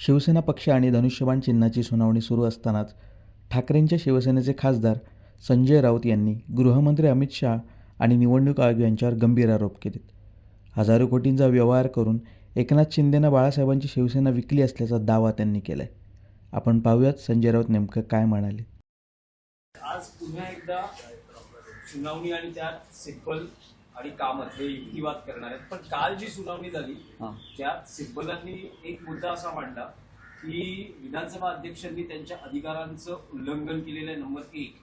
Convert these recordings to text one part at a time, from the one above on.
शिवसेना पक्ष आणि धनुष्यबाण चिन्हाची सुनावणी सुरू असतानाच ठाकरेंच्या शिवसेनेचे खासदार संजय राऊत यांनी गृहमंत्री अमित शाह आणि निवडणूक आयोग यांच्यावर गंभीर आरोप केलेत. हजारो कोटींचा व्यवहार करून एकनाथ शिंदेनं बाळासाहेबांची शिवसेना विकली असल्याचा दावा त्यांनी केलाय. आपण पाहूयात संजय राऊत नेमकं काय म्हणाले. आज पुन्हा एकदा सुनावणी आणि त्यात सिब्बल आणि कामत हे युक्तिवाद करणार आहेत. पण काल जी सुनावणी झाली त्यात सिब्बलांनी एक मुद्दा असा मांडला की विधानसभा अध्यक्षांनी त्यांच्या अधिकारांचं उल्लंघन केलेलं आहे, नंबर 1.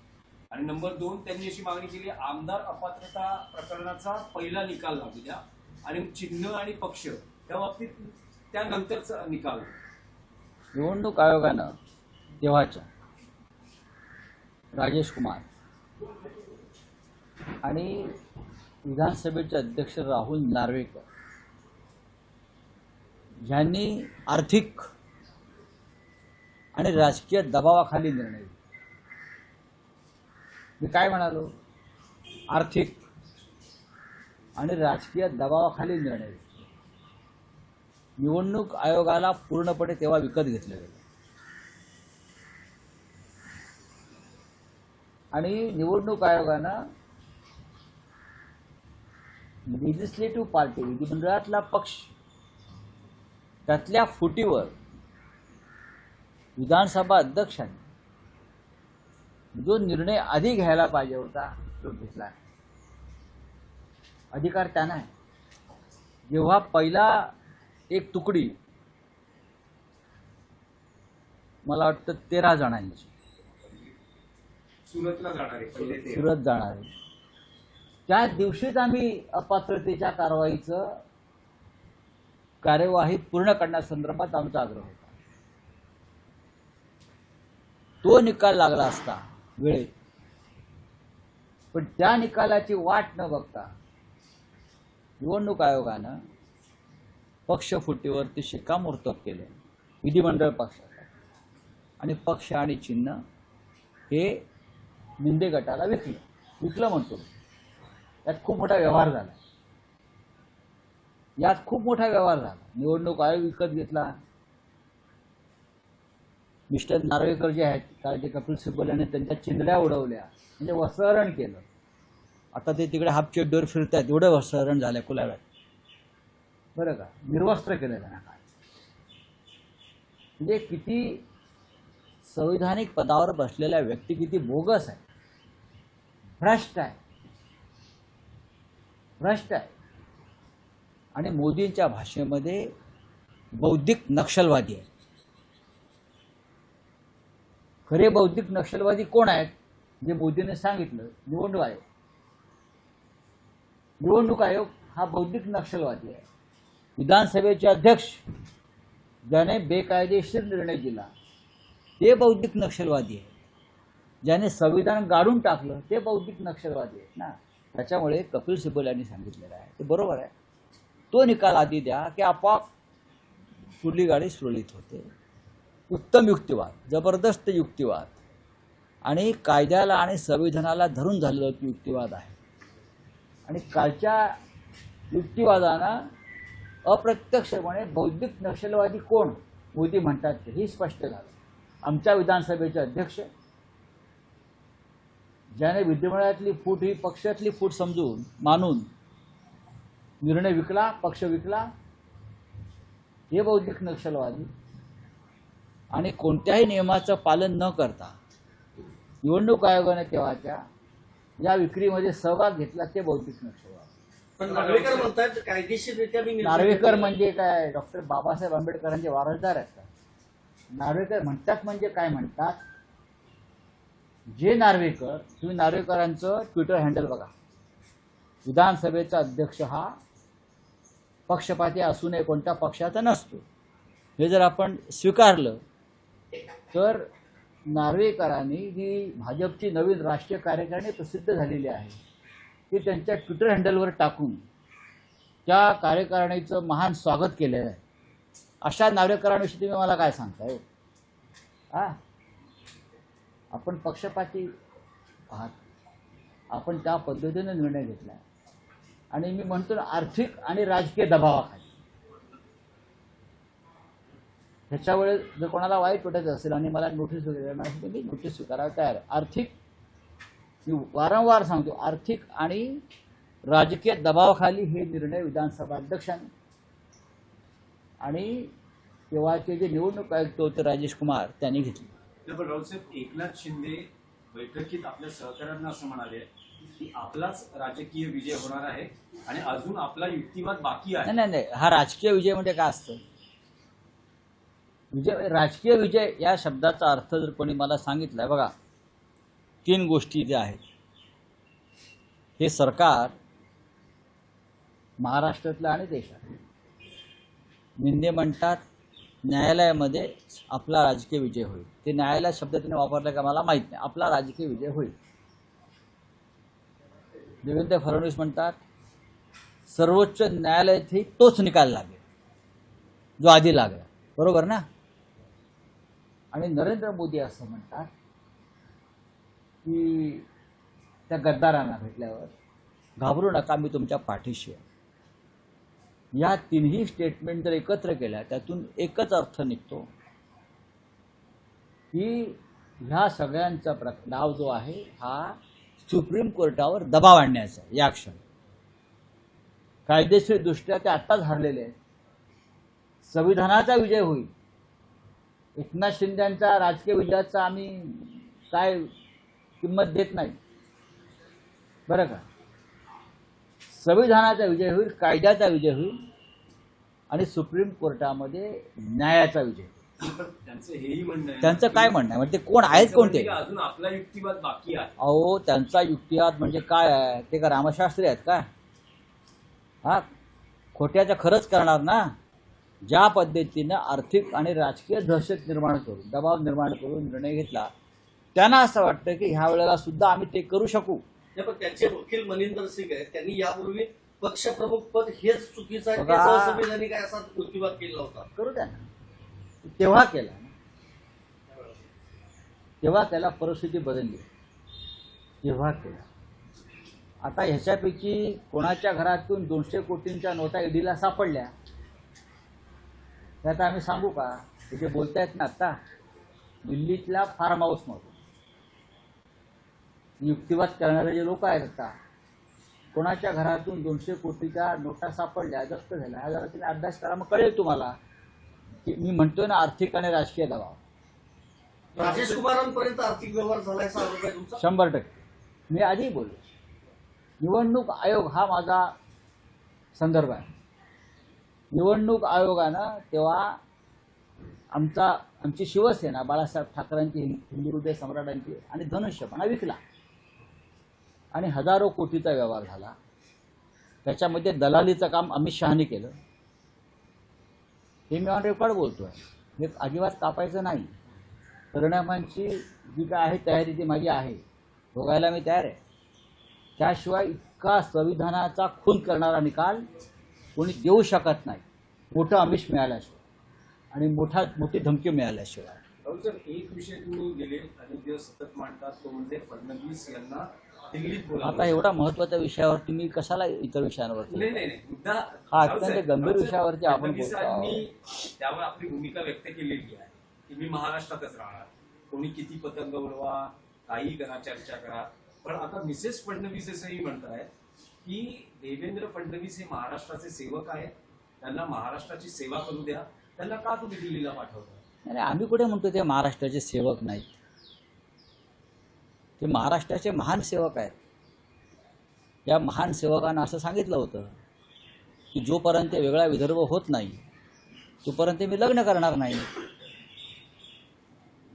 आणि नंबर 2, त्यांनी अशी मागणी केली आमदार अपात्रता प्रकरणाचा पहिला निकाल लागू द्या आणि चिन्ह आणि पक्ष त्या बाबतीत त्यानंतरचा निकाल. निवडणूक आयोगानं तेव्हाच्या राजेश कुमार आणि विधानसभेचे अध्यक्ष राहुल नार्वेकर यांनी आर्थिक आणि राजकीय दबावाखाली निर्णय घेतला. मी काय म्हणालो? आर्थिक आणि राजकीय दबावाखाली निर्णय घेतला. निवडणूक आयोगाला पूर्णपणे तेव्हा विकत घेतलं गेलं आणि निवडणूक आयोगानं लेजिस्लेटिव्ह पार्टी विधिमंडळातला पक्ष त्यातल्या फुटीवर विधानसभा अध्यक्षांनी जो निर्णय आधी घ्यायला पाहिजे होता तो घेतला. अधिकार त्यांना आहे. जेव्हा पहिला एक तुकडी मला वाटतं 13 जणांची सुरतला जाणार आहे, सुरत जाणार आहे, त्या दिवशीच आम्ही अपात्रतेच्या कार्यवाही पूर्ण करण्यासंदर्भात आमचा आग्रह होता. तो निकाल लागला असता वेळेत, पण त्या निकालाची वाट न बघता निवडणूक आयोगानं पक्ष फुटीवरती शिक्कामोर्तब केलं विधिमंडळ पक्षाचा आणि पक्ष आणि चिन्ह हे मिंदे गटाला विकलं म्हणतो. यात खूप मोठा व्यवहार झाला. निवडणूक आयोग विकत घेतला. मिस्टर नार्वेकर जे आहेत काल ते कपिल सिब्बल यांनी त्यांच्या चिंधड्या उडवल्या, म्हणजे वस्त्रहरण केलं. आता ते तिकडे हाफ चड्डीवर फिरतात, एवढं वस्त्रहरण झालं कुलाव्यात, बरं का, निर्वस्त्र केलं त्यांना. काय म्हणजे किती संविधानिक पदावर बसलेल्या व्यक्ती किती बोगस आहे, भ्रष्ट आहे. आणि मोदींच्या भाषेमध्ये बौद्धिक नक्षलवादी आहे. खरे बौद्धिक नक्षलवादी कोण आहेत? जे मोदींनी सांगितलं, निवडणूक आयोग हा बौद्धिक नक्षलवादी आहे. विधानसभेचे अध्यक्ष ज्याने बेकायदेशीर निर्णय दिला ते बौद्धिक नक्षलवादी आहे. ज्याने संविधान गाडून टाकलं ते बौद्धिक नक्षलवादी आहेत ना. त्याच्यामुळे कपिल सिब्बल यांनी सांगितलेलं आहे ते बरोबर आहे. तो निकाल आधी द्या की आपोआप पुढली गाडी सुरळीत होते. उत्तम युक्तिवाद, जबरदस्त युक्तिवाद आणि कायद्याला आणि संविधानाला धरून झालेला युक्तिवाद आहे. आणि कालच्या युक्तिवादानं अप्रत्यक्षपणे बौद्धिक नक्षलवादी कोण मोदी म्हणतात ते हे स्पष्ट झालं. आमच्या विधानसभेचे अध्यक्ष ज्याने विधिमंडळातली फूट ही पक्षातली फूट मानून निर्णय विकला, पक्ष विकला, हे बौद्धिक नक्षलवादी. आणि कोणत्याही नियमाचं पालन न करता निवडणूक आयोगाने तेव्हाच्या या विक्रीमध्ये सहभाग घेतला ते बौद्धिक नक्षलवादी. पण नार्वेकर म्हणतात कायदेशीररित्या नार्वेकर म्हणजे काय? डॉक्टर बाबासाहेब आंबेडकरांचे वारसदार आहेत का? नार्वेकर म्हणतात म्हणजे काय म्हणतात? जे नार्वेकर, तुम्ही नार्वेकरांचं ट्विटर हँडल बघा. विधानसभेचा अध्यक्ष हा पक्षपाती असू नये, कोणत्या पक्षाचा नसतो, हे जर आपण स्वीकारलं तर नार्वेकरांनी जी भाजपची नवीन राष्ट्रीय कार्यकारिणी प्रसिद्ध झालेली आहे ती त्यांच्या ट्विटर हँडलवर टाकून त्या कार्यकारिणीचं महान स्वागत केलेलं आहे. अशा नार्वेकरांविषयी तुम्ही मला काय सांगताय? आपण पक्षपाती आहात. आपण त्या पद्धतीने निर्णय घेतला आणि मी म्हणतो आर्थिक आणि राजकीय दबावाखाली. ह्याच्यामुळे जर कोणाला वाईट वाटायचं असेल आणि मला नोटीस वगैरे देणार असेल तर मी नोटीस स्वीकारायला तयार आहे. आर्थिक, मी वारंवार सांगतो, आर्थिक आणि राजकीय दबावाखाली हे निर्णय विधानसभा अध्यक्षांनी आणि तेव्हाचे जे निवडणूक आयुक्त होते राजेश कुमार त्यांनी घेतले. पण राऊतसाहेब, एकनाथ शिंदे बैठकीत आपल्या सहकाऱ्यांना असं म्हणाले की आपलाच राजकीय विजय होणार आहे आणि अजून आपला युक्तिवाद बाकी आहे. नाही नाही, हा राजकीय विजय म्हणजे काय असतं? विजय, राजकीय विजय या शब्दाचा अर्थ जर कोणी मला सांगितलाय, बघा 3 गोष्टी ज्या आहेत. हे सरकार महाराष्ट्रातलं आणि देशात, निंदे म्हणतात न्यायालयामध्ये आपला राजकीय विजय होईल. ते न्यायालय शब्द तिने वापरला का मला माहीत नाही. आपला राजकीय विजय होईल. देवेंद्र फडणवीस म्हणतात सर्वोच्च न्यायालयातही तोच निकाल लागेल जो आधी लागला. बरोबर ना? आणि नरेंद्र मोदी असं म्हणतात की त्या गद्दारांना भेटल्यावर घाबरू नका, मी तुमच्या पाठीशी आहे. या 3ही स्टेटमेंट जर एकत्र केल्या त्यातून एकच अर्थ निघतो की ह्या सगळ्यांचा डाव जो आहे हा सुप्रीम कोर्टावर दबाव आणण्याचा आहे. या क्षणी कायदेशीर दृष्ट्या ते आत्ताच हरलेले आहेत. संविधानाचा विजय होईल. एकनाथ शिंदेच्या राजकीय विजयाचा आम्ही काय किंमत देत नाही बरं का. संविधानाचा विजय होईल, कायद्याचा विजय होईल आणि सुप्रीम कोर्टामध्ये न्यायाचा विजय. त्यांचं हेही म्हणणं आहे. त्यांचं काय म्हणणं आहे म्हणजे कोण आहेत कोणते? अजून आपला युक्तिवाद बाकी आहे. अहो, त्यांचा युक्तिवाद म्हणजे काय आहे? ते का रामशास्त्री आहेत का? हा, खोट्याचं खरंच करणार ना. ज्या पद्धतीनं आर्थिक आणि राजकीय दहशत निर्माण करून, दबाव निर्माण करून निर्णय घेतला, त्यांना असं वाटतं की ह्या वेळेला सुद्धा आम्ही ते करू शकू. पण त्यांचे वकील मनिंदर सिंग आहेत, त्यांनी यापूर्वी पक्षप्रमुख पद हेच चुकीचं आहे, बघा. हे असंविधानिक आहे असा युक्तिवाद केला होता. करू द्या ना. तेव्हा केला ना, तेव्हा त्याला परिस्थिती बदलली, तेव्हा केला. आता ह्याच्यापैकी कोणाच्या घरातून 200 कोटींच्या नोटा ईडीला सापडल्या त्यात आम्ही सांगू का? ते जे बोलतायत ना आता दिल्लीतल्या फार्म हाऊसमधून युक्तिवाद करणारे जे लोक आहेत, आता कोणाच्या घरातून 200 कोटीच्या नोटा सापडल्या, जप्त झाल्या, हा जरा तुम्ही अभ्यास करा, मग कळेल तुम्हाला की मी म्हणतोय ना आर्थिक आणि राजकीय दबाव. राजेश कुमारांपर्यंत आर्थिक व्यवहार झाला असा आरोप आहे तुमचा? 100%. मी आधी बोललो, निवडणूक आयोग हा माझा संदर्भ आहे. निवडणूक आयोगानं तेव्हा आमची शिवसेना बाळासाहेब ठाकरेंची, हिंदू हृदय सम्राटांची आणि धनुष्यबाणा विकला आणि हजारो कोटीचा व्यवहार झाला. त्याच्यामध्ये दलालीचं काम अमित शहानी केलं. हे मी ऑन रेकॉर्ड बोलतोय. हे अजिबात कापायचं नाही. परिणामांची जी काय आहे तयारी ती माझी आहे, भोगायला मी तयार आहे. त्याशिवाय इतका संविधानाचा खून करणारा निकाल कोणी देऊ शकत नाही, मोठं आमिष मिळाल्याशिवाय आणि मोठी धमकी मिळाल्याशिवाय. सर, एक विषय तुम्ही गेले अनेक दिवस सतत मांडतात, तो म्हणजे फडणवीस यांना दिल्लीत बोलावलं. आता एवढा महत्वाच्या विषयावर तुम्ही कशाला इतर विषयांवर? नाही, मुद्दा हा अत्यंत गंभीर विषयावरती आपण बोलतो. फडणवीसांनी त्यावर आपली भूमिका व्यक्त केलेली आहे की मी महाराष्ट्रातच राहणार, कोणी किती पतंग उडवा, काही करा, चर्चा करा. पण आता मिसेस फडणवीस असंही म्हणतायत की देवेंद्र फडणवीस हे महाराष्ट्राचे सेवक आहेत, त्यांना महाराष्ट्राची सेवा करू द्या, त्यांना का तुम्ही दिल्लीला पाठवता? नाही, आम्ही कुठे म्हणतो ते महाराष्ट्राचे सेवक नाहीत. ते महाराष्ट्राचे महान सेवक आहेत. या महान सेवकांना असं सांगितलं होतं की जोपर्यंत वेगळा विदर्भ होत नाही तोपर्यंत मी लग्न करणार नाही.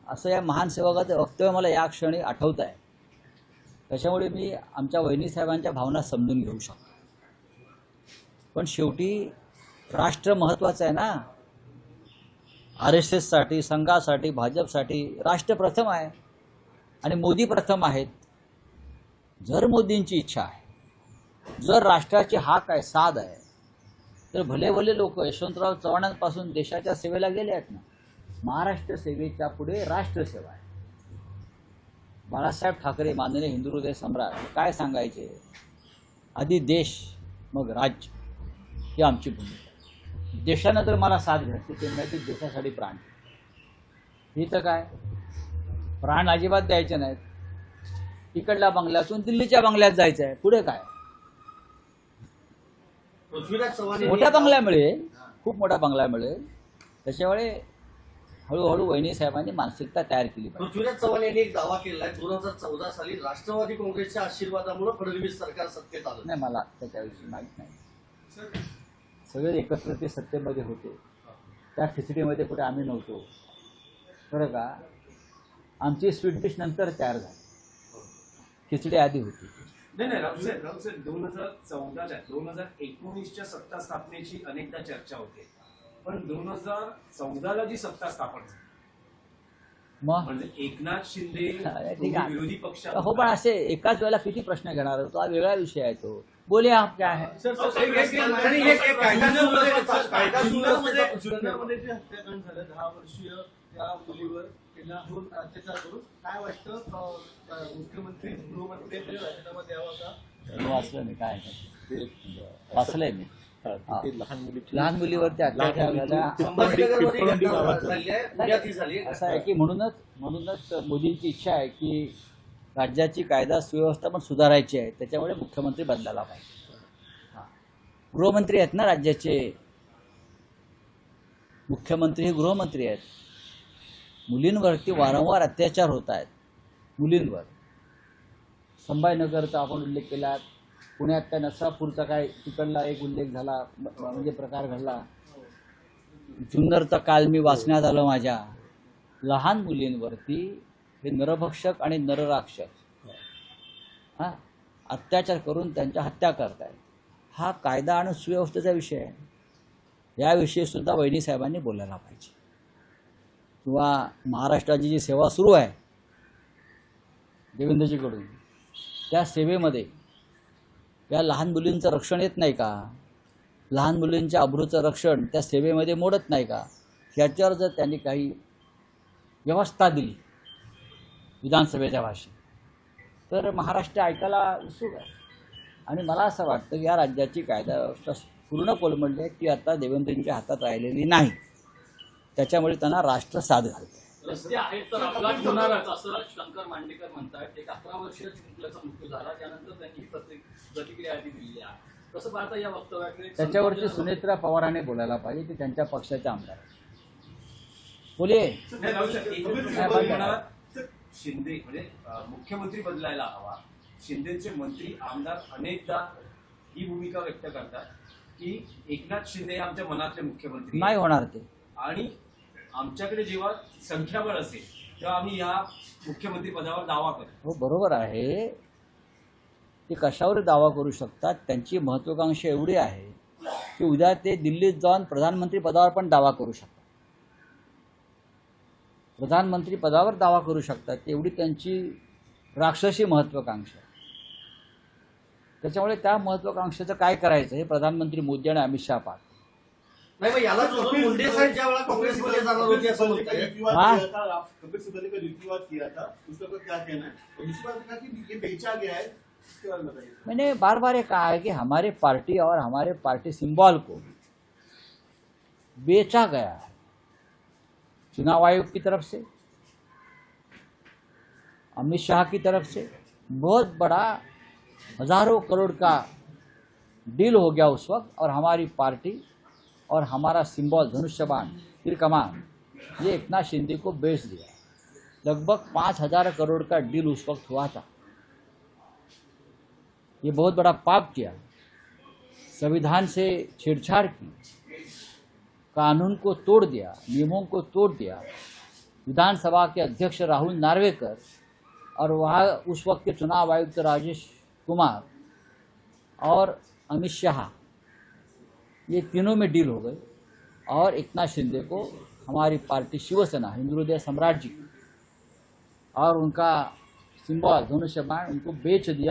असं या महान सेवकाचं वक्तव्य मला या क्षणी आठवत आहे. त्याच्यामुळे मी आमच्या वहिनीसाहेबांच्या भावना समजून घेऊ शकतो. पण शेवटी राष्ट्र महत्त्वाचं आहे ना. RSSसाठी, संघासाठी, भाजपसाठी राष्ट्र प्रथम आहे आणि मोदी प्रथम आहेत. जर मोदींची इच्छा आहे, जर राष्ट्राची हाक आहे, साध आहे, तर भले भले लोक यशवंतराव चव्हाणांपासून देशाच्या सेवेला गेले आहेत ना. महाराष्ट्र सेवेच्या पुढे राष्ट्रसेवा आहे. बाळासाहेब ठाकरे, माननीय हिंदू हृदय सम्राट, काय सांगायचे? आधी देश मग राज्य, ही आमची भूमिका. देशानं तर मला साथ घातली ते म्हणजे देशासाठी प्राण. ही तर काय प्राण अजिबात द्यायचे नाहीत. इकडल्या बंगल्यातून दिल्लीच्या बंगल्यात जायचं आहे. पुढे काय पृथ्वीराज चव्हाण यांनी- मोठ्या बंगला मिळेल, खूप मोठा बंगला मिळेल. त्याच्यामुळे हळूहळू वहिनी साहेबांनी मानसिकता तयार केली पाहिजे. पृथ्वीराज चव्हाण यांनी एक दावा केलाय 2014 साली राष्ट्रवादी काँग्रेसच्या आशीर्वादामुळे फडणवीस सरकार सत्तेत आलं. नाही, मला त्याच्याविषयी माहीत नाही. सगळे एकत्र ते सत्तेमध्ये होते. त्या खिचडीमध्ये कुठे आम्ही नव्हतो. बरं का, आमची स्वीट डिश नंतर तयार झाली, खिचडी आधी होती. नाही रावसाहेब 2014च्या 2019च्या सत्ता स्थापनेची अनेकदा चर्चा होते, पण 2014ला जी सत्ता स्थापन झाली मग म्हणजे एकनाथ शिंदे ठीक आहे. विरोधी पक्षात हो, पण असे एकाच वेळेला किती प्रश्न घेणार होतो. हा वेगळा विषय आहे तो. बोले आप क्या है. आणि एक कायदा सुव्यवस्थेचा जुन्नरमध्ये जे हत्याकांड झालं 10 वर्षीय त्या मुलीवर त्यांच्यावरून अत्याचार करून काय वाटतं मुख्यमंत्री गृहमंत्री राजीनामा द्यावा का? वाचलं मी काय वाचलंय मी. लहान मुलीवरती अत्याचार झाला. संभाजीनगरमध्ये घटना झाली आहे, पुण्यात ही झाली आहे. असं आहे की म्हणूनच मोदींची इच्छा आहे की राज्याची कायदा सुव्यवस्था पण सुधारायची आहे. त्याच्यामुळे मुख्यमंत्री बदलायला पाहिजे. गृहमंत्री आहेत ना राज्याचे. मुख्यमंत्री हे गृहमंत्री आहेत. मुलींवरती वारंवार अत्याचार होत आहेत. मुलींवर संभाजीनगरचा आपण उल्लेख केला, पुण्यात त्या नसापूरचा काय तिकडला एक उल्लेख झाला, म्हणजे प्रकार घडला. जुन्नरचा काल मी वाचण्यात आलं माझ्या. लहान मुलींवरती हे नरभक्षक आणि नरराक्षस अत्याचार करून त्यांच्या हत्या करतायत. हा कायदा आणि सुव्यवस्थेचा विषय आहे. याविषयी सुद्धा वहिनी साहेबांनी बोलायला पाहिजे. किंवा महाराष्ट्राची जी सेवा सुरू आहे देवेंद्रजीकडून, त्या सेवेमध्ये या लहान मुलींचं रक्षण येत नाही का? लहान मुलींच्या अब्रूचं रक्षण त्या सेवेमध्ये मोडत नाही का? याच्यावर जर त्यांनी काही व्यवस्था दिली विधानसभेच्या भाषेत तर महाराष्ट्र ऐकायला उत्सुक आहे. आणि मला असं वाटतं की या राज्याची कायदा व्यवस्था पूर्ण कोलमडली आहे, ती आता देवेंद्रजींच्या हातात राहिलेली नाही. त्याच्यामुळे त्यांना राष्ट्र साथ घालते. रस्ते आहेत तर अपघात होणारच असं शंकर मांडेकर म्हणतात. एक 11 वर्षीय चिमुकल्याचा मृत्यू झाला, त्यानंतर त्यांनी प्रतिक्रिया आधी दिली आहे. कसं पाहता या वक्तव्याकडे? त्याच्यावरती सुनेत्रा पवारांनी बोलायला पाहिजे, ते त्यांच्या पक्षाच्या आमदार आहेत. बोले नाही, रावसाहेब, एकच तुम्ही म्हणालात, शिंदे म्हणजे मुख्यमंत्री बदलायला हवा. शिंदेचे मंत्री आमदार अनेकदा ही भूमिका व्यक्त करतात की एकनाथ शिंदे हे आमच्या मनातले मुख्यमंत्री नाही होणार ते. आणि आमच्याकडे जेव्हा संख्याबळ असेल तेव्हा आम्ही या मुख्यमंत्री पदावर दावा करू. हो, बरोबर आहे. ते कशावर दावा करू शकतात? त्यांची महत्वाकांक्षा एवढी आहे की उद्या ते दिल्लीत जाऊन प्रधानमंत्री पदावर पण दावा करू शकतात. प्रधानमंत्री पदावर दावा करू शकतात, एवढी त्यांची राक्षसी महत्वाकांक्षा. त्याच्यामुळे त्या महत्वाकांक्षेचं काय करायचं हे प्रधानमंत्री मोदी आणि अमित शहा पाहतात. नाही, मग याला जोडून मुंडे साहेब ज्या वेळा काँग्रेसमध्ये जाणार होते असं म्हणताय. कपिल सिब्बल ने का युक्तिवाद किया था, उसका क्या कहना है? और दूसरी बात कहा कि ये बेचा गया है, इसके बारे में बताइए। मैंने बार बार ये कहा है कि हमारे पार्टी और हमारे पार्टी सिंबल को बेचा गया है चुनाव आयोग की तरफ से, अमित शाह की तरफ से. बहुत बड़ा हजारों करोड़ का डील हो गया उस वक्त, और हमारी पार्टी और हमारा सिंबल धनुष्यबाण तीर कमान ये एकनाथ शिंदे को बेच दिया. लगभग 5,000 करोड़ का डील उस वक्त हुआ था. ये बहुत बड़ा पाप किया, संविधान से छेड़छाड़ की, कानून को तोड़ दिया, नियमों को तोड़ दिया. विधानसभा के अध्यक्ष राहुल नार्वेकर और वहाँ उस वक्त के चुनाव आयुक्त राजेश कुमार और अमित शाह, ये तीनों में डील हो गई और एकनाथ शिंदे को हमारी पार्टी शिवसेना हिंदू हृदय सम्राट जी और उनका सिंबल धनुष्यबाण उनको बेच दिया.